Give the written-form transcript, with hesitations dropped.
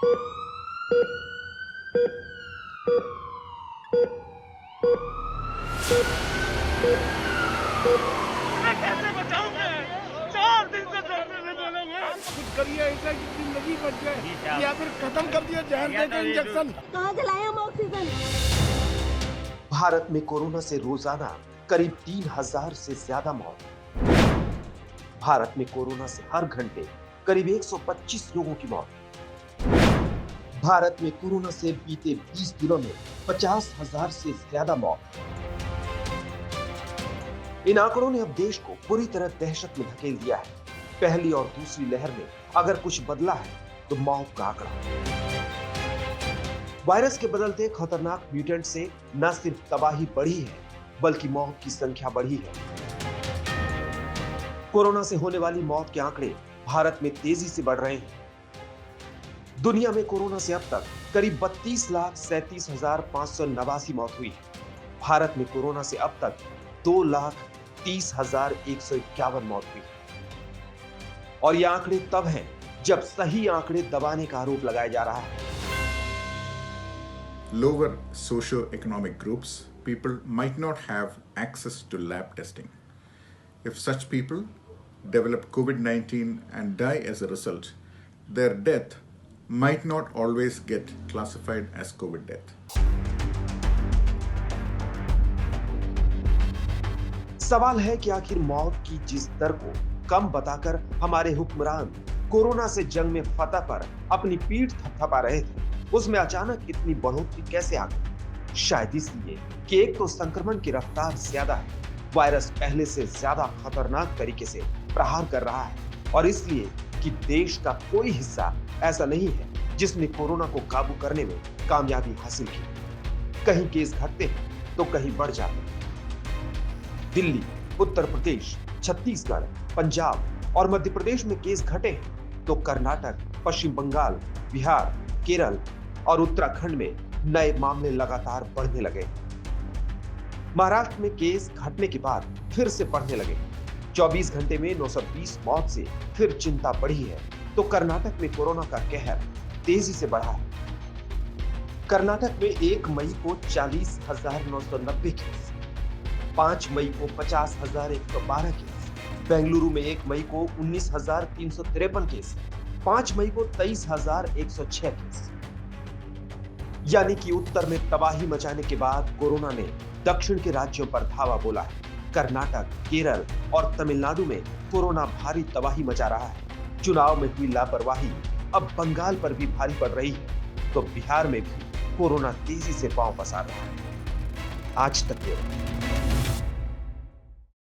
मैं कैसे बचाऊं मैं? 4 दिन से डॉक्टर ने बोला है कुछ करिए ऐसा कि जिंदगी बच जाए या फिर खत्म कर दिया जहर देकर इंजेक्शन। कहाँ से लाए हम ऑक्सीजन? भारत में कोरोना से रोजाना करीब 3000 से ज्यादा मौत। भारत में कोरोना से हर घंटे करीब 125 लोगों की मौत। भारत में कोरोना से बीते 20 दिनों में 50,000 से ज्यादा मौत। इन आंकड़ों ने अब देश को पूरी तरह दहशत में धकेल दिया है। पहली और दूसरी लहर में अगर कुछ बदला है तो मौत का आंकड़ा। वायरस के बदलते खतरनाक म्यूटेंट से न सिर्फ तबाही बढ़ी है बल्कि मौत की संख्या बढ़ी है। कोरोना से होने वाली मौत के आंकड़े भारत में तेजी से बढ़ रहे हैं। दुनिया में कोरोना से अब तक करीब 32,37,589 मौत हुई है। भारत में कोरोना से अब तक 2,30,151 मौत हुई है। और ये आंकड़े तब हैं जब सही आंकड़े दबाने का आरोप लगाया जा रहा है। Lower socio-economic groups, people might not have access to lab testing. If such people develop COVID-19 and die as a result, their death might not always get classified as COVID death. सवाल है कि आखिर मौत की जिस दर को कम बताकर हमारे हुक्मरान कोरोना से जंग में फतह पर अपनी पीठ थपथपा रहे थे, उसमें अचानक इतनी बढ़ोतरी कैसे आ गई? शायद इसलिए कि एक तो संक्रमण की रफ्तार ज्यादा है, वायरस पहले से ज्यादा खतरनाक तरीके से प्रहार कर रहा है, और इसलिए कि देश का कोई हिस्सा ऐसा नहीं है जिसने कोरोना को काबू करने में कामयाबी हासिल की। कहीं केस घटते हैं तो कहीं बढ़ जाते हैं। दिल्ली, उत्तर प्रदेश, छत्तीसगढ़, पंजाब और मध्य प्रदेश में केस घटे हैं तो कर्नाटक, पश्चिम बंगाल, बिहार, केरल और उत्तराखंड में नए मामले लगातार बढ़ने लगे। महाराष्ट्र में केस घटने के बाद फिर से बढ़ने लगे। 24 घंटे में 920 मौत से फिर चिंता बढ़ी है तो कर्नाटक में कोरोना का कहर तेजी से बढ़ा है। कर्नाटक में 1 मई को 40,990 केस, 5 मई को 50,112 केस, बेंगलुरु में 1 मई को 19,353 केस, 5 मई को 23,106 केस। यानी कि उत्तर में तबाही मचाने के बाद कोरोना ने दक्षिण के राज्यों पर धावा बोला है। कर्नाटक, केरल और तमिलनाडु में कोरोना भारी तबाही मचा रहा है। चुनाव में हुई लापरवाही अब बंगाल पर भी भारी पड़ रही है तो बिहार में भी कोरोना तेजी से पांव पसार रहा है। आज तक